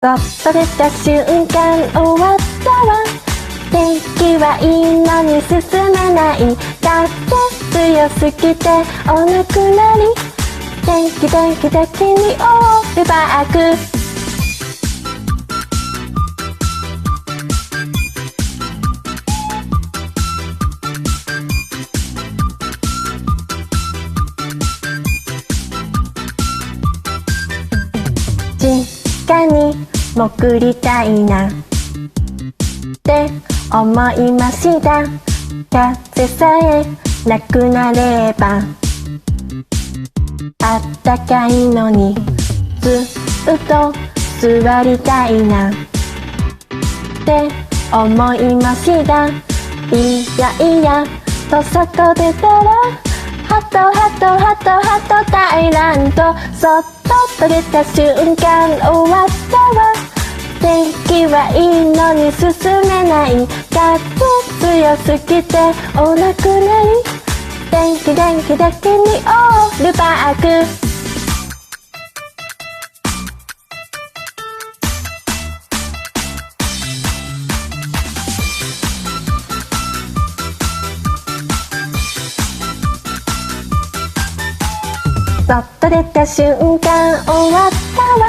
そっと出た瞬間終わったわ。天気はいいのに進めない。風強すぎてお亡くなり。天気的にオールバック。実家に潜りたいなって思いました。風さえなくなればあったかいのにずっと座りたいなって思いました。いやと外出たらハト大乱闘。そっと出た瞬間終わったわ。天気はいいのに進めない。風強すぎてお亡くなり。天気にオールバック。そっと出た瞬間終わったわ。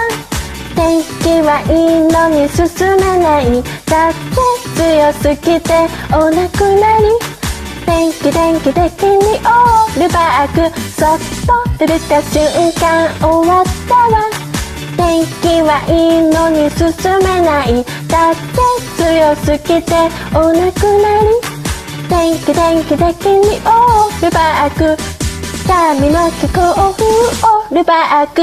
天気はいいのに進めない。風強すぎてお亡くなり。天気的にオールバック。そっと出た瞬間終わったわ。天気はいいのに進めない。風強すぎてお亡くなり。天気的にオールバック。髪の毛強風オールバック。